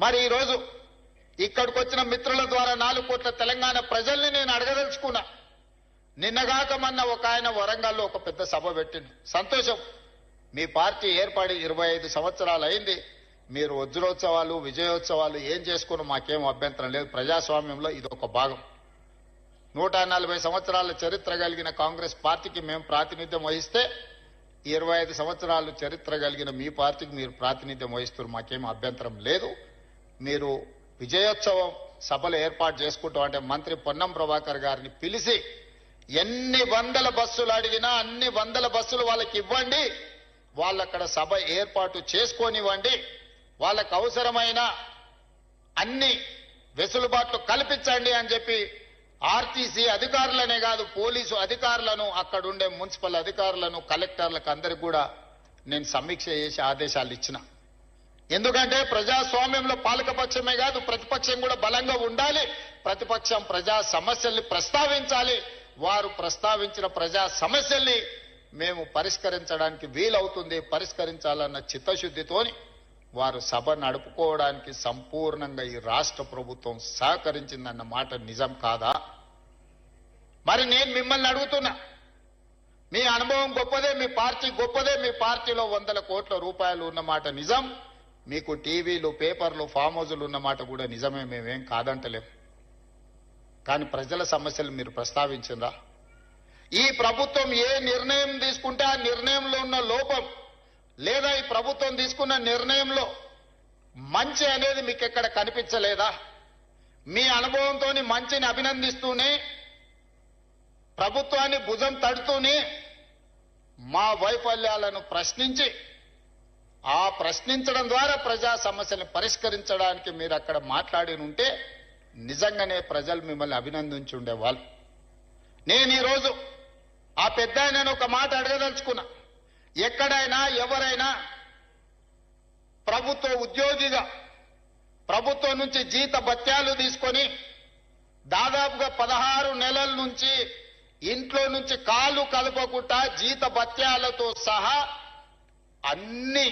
మరి ఈ రోజు ఇక్కడికి వచ్చిన మిత్రుల ద్వారా 4 కోట్ల తెలంగాణ ప్రజల్ని నేను అడగదలుచుకున్నా. నిన్నగాక మొన్న ఒక ఆయన వరంగల్లో ఒక పెద్ద సభ పెట్టింది. సంతోషం, మీ పార్టీ ఏర్పడి 25 సంవత్సరాలు అయింది. మీరు వజ్రోత్సవాలు విజయోత్సవాలు ఏం చేసుకున్నా మాకేం అభ్యంతరం లేదు. ప్రజాస్వామ్యంలో ఇది ఒక భాగం. 140 సంవత్సరాల చరిత్ర కలిగిన కాంగ్రెస్ పార్టీకి మేము ప్రాతినిధ్యం వహిస్తే 25 సంవత్సరాలు చరిత్ర కలిగిన మీ పార్టీకి మీరు ప్రాతినిధ్యం వహిస్తున్నారు. మాకేం అభ్యంతరం లేదు. మీరు విజయోత్సవం సభలు ఏర్పాటు చేసుకుంటాం అంటే మంత్రి పొన్నం ప్రభాకర్ గారిని పిలిచి ఎన్ని వందల బస్సులు అడిగినా అన్ని వందల బస్సులు వాళ్ళకి ఇవ్వండి, వాళ్ళక్కడ సభ ఏర్పాటు చేసుకోనివ్వండి, వాళ్ళకు అవసరమైన అన్ని వెసులుబాట్లు కల్పించండి అని చెప్పి ఆర్టీసీ అధికారులనే కాదు పోలీసు అధికారులను, అక్కడుండే మున్సిపల్ అధికారులను, కలెక్టర్లకు అందరికి కూడా నేను సమీక్ష చేసి ఆదేశాలు ఇచ్చిన. ఎందుకంటే ప్రజాస్వామ్యంలో పాలకపక్షమే కాదు ప్రతిపక్షం కూడా బలంగా ఉండాలి. ప్రతిపక్షం ప్రజా సమస్యల్ని ప్రస్తావించాలి. వారు ప్రస్తావించిన ప్రజా సమస్యల్ని మేము పరిష్కరించడానికి వీలవుతుంది. పరిష్కరించాలన్న చిత్తశుద్ధితోని వారు సభ నడుపుకోవడానికి సంపూర్ణంగా ఈ రాష్ట్ర ప్రభుత్వం సహకరించిందన్న మాట నిజం కాదా? మరి నేను మిమ్మల్ని అడుగుతున్నా, మీ అనుభవం గొప్పదే, మీ పార్టీ గొప్పదే, మీ పార్టీలో 100 కోట్ల రూపాయలు ఉన్నమాట నిజం, మీకు టీవీలు పేపర్లు ఫామ్ హౌజులు ఉన్నమాట కూడా నిజమే, మేమేం కాదంటలేం. కానీ ప్రజల సమస్యలు మీరు ప్రస్తావించిందా? ఈ ప్రభుత్వం ఏ నిర్ణయం తీసుకుంటే ఆ నిర్ణయంలో ఉన్న లోపం లేదా ఈ ప్రభుత్వం తీసుకున్న నిర్ణయంలో మంచి అనేది మీకు ఎక్కడ కనిపించలేదా? మీ అనుభవంతో మంచిని అభినందిస్తూనే ప్రభుత్వాన్ని భుజం తడుతూనే మా వైఫల్యాలను ప్రశ్నించి ఆ ప్రశ్నించడం ద్వారా ప్రజా సమస్యలను పరిష్కరించడానికి మీరు అక్కడ మాట్లాడి ఉంటే నిజంగానే ప్రజలు మిమ్మల్ని అభినందించి ఉండేవాళ్ళు. నేను ఈరోజు ఆ పెద్ద ఆయనను ఒక మాట అడగదలుచుకున్నా. ఎక్కడైనా ఎవరైనా ప్రభుత్వ ఉద్యోగిగా ప్రభుత్వం నుంచి జీత భత్యాలు తీసుకొని దాదాపుగా 16 నెలల నుంచి ఇంట్లో నుంచి కాళ్ళు కదపకుండా జీత భత్యాలతో సహా అన్ని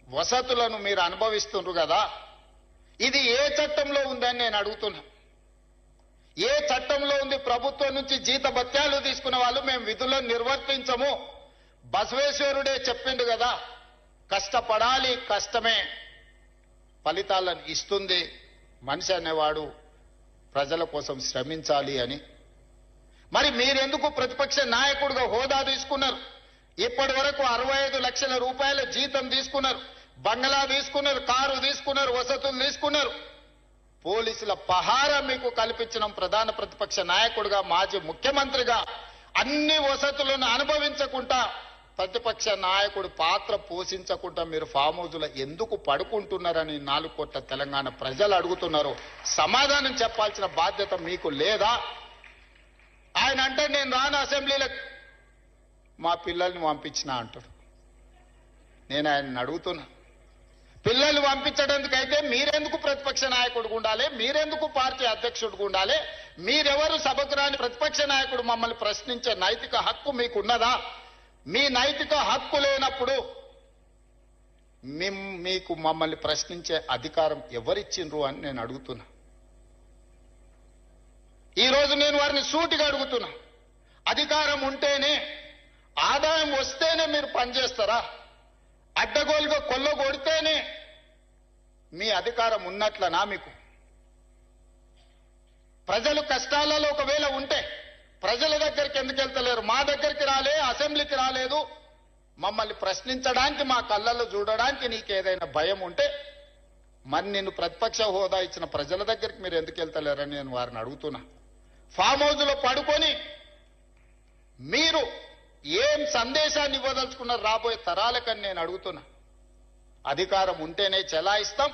వసతులను మీరు అనుభవిస్తున్నారు కదా, ఇది ఏ చట్టంలో ఉందని నేను అడుగుతున్నా. ఏ చట్టంలో ఉంది? ప్రభుత్వం నుంచి జీత భత్యాలు తీసుకున్న వాళ్ళు మేము విధులను నిర్వర్తించము. బసవేశ్వరుడే చెప్పిండు కదా, కష్టపడాలి, కష్టమే ఫలితాలను ఇస్తుంది, మనిషి అనేవాడు ప్రజల కోసం శ్రమించాలి అని. మరి మీరెందుకు ప్రతిపక్ష నాయకుడిగా హోదా తీసుకున్నారు? ఇప్పటి వరకు 65 లక్షల రూపాయల జీతం తీసుకున్నారు, బంగళా తీసుకున్నారు, కారు తీసుకున్నారు, వసతులు తీసుకున్నారు. పోలీసుల పహారా మీకు కల్పించిన ప్రధాన ప్రతిపక్ష నాయకుడిగా, మాజీ ముఖ్యమంత్రిగా అన్ని వసతులను అనుభవించకుండా ప్రతిపక్ష నాయకుడు పాత్ర పోషించకుండా మీరు ఫామ్ హౌజులో ఎందుకు పడుకుంటున్నారని 4 కోట్ల తెలంగాణ ప్రజలు అడుగుతున్నారు. సమాధానం చెప్పాల్సిన బాధ్యత మీకు లేదా? ఆయన అంటే నేను రాను అసెంబ్లీలకు, మా పిల్లల్ని పంపించిన అంటాడు. నేను ఆయన అడుగుతున్నా, పిల్లల్ని పంపించడానికైతే మీరెందుకు ప్రతిపక్ష నాయకుడిగా ఉండాలి? మీరెందుకు పార్టీ అధ్యక్షుడిగా ఉండాలి? మీరెవరు? సభకు రాని ప్రతిపక్ష నాయకుడు మమ్మల్ని ప్రశ్నించే నైతిక హక్కు మీకున్నదా? మీ నైతిక హక్కు లేనప్పుడు మీకు మమ్మల్ని ప్రశ్నించే అధికారం ఎవరిచ్చిండ్రు అని నేను అడుగుతున్నా. ఈరోజు నేను వారిని సూటిగా అడుగుతున్నా, అధికారం ఉంటేనే, ఆదాయం వస్తేనే మీరు పనిచేస్తారా? అడ్డగోలుగా కొల్లగొడితేనే మీ అధికారం ఉన్నట్లనా? మీకు ప్రజలు కష్టాలలో ఒకవేళ ఉంటే ప్రజల దగ్గరికి ఎందుకు వెళ్తలేరు? మా దగ్గరికి రాలే, అసెంబ్లీకి రాలేదు, మమ్మల్ని ప్రశ్నించడానికి, మా కళ్ళల్లో చూడడానికి నీకు ఏదైనా భయం ఉంటే మరి నిన్ను ప్రతిపక్ష హోదా ఇచ్చిన ప్రజల దగ్గరికి మీరు ఎందుకు వెళ్తలేరని నేను వారిని అడుగుతున్నా. ఫామ్ హౌజ్లో పడుకొని మీరు ఏం సందేశాన్ని ఇవ్వదలుచుకున్నారు రాబోయే తరాలకని నేను అడుగుతున్నా. అధికారం ఉంటేనే చెలాయిస్తాం,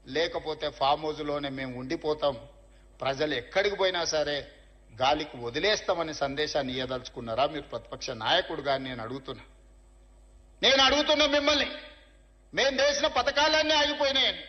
లేకపోతే ఫామ్ హౌజ్లోనే మేము ఉండిపోతాం, ప్రజలు ఎక్కడికి పోయినా సరే గాలికి వదిలేస్తామని సందేశాన్ని ఇవ్వదలుచుకున్నారా మీరు ప్రతిపక్ష నాయకుడుగా నేను అడుగుతున్నా. మిమ్మల్ని మేము చేసిన పథకాలన్నీ ఆగిపోయినాయని,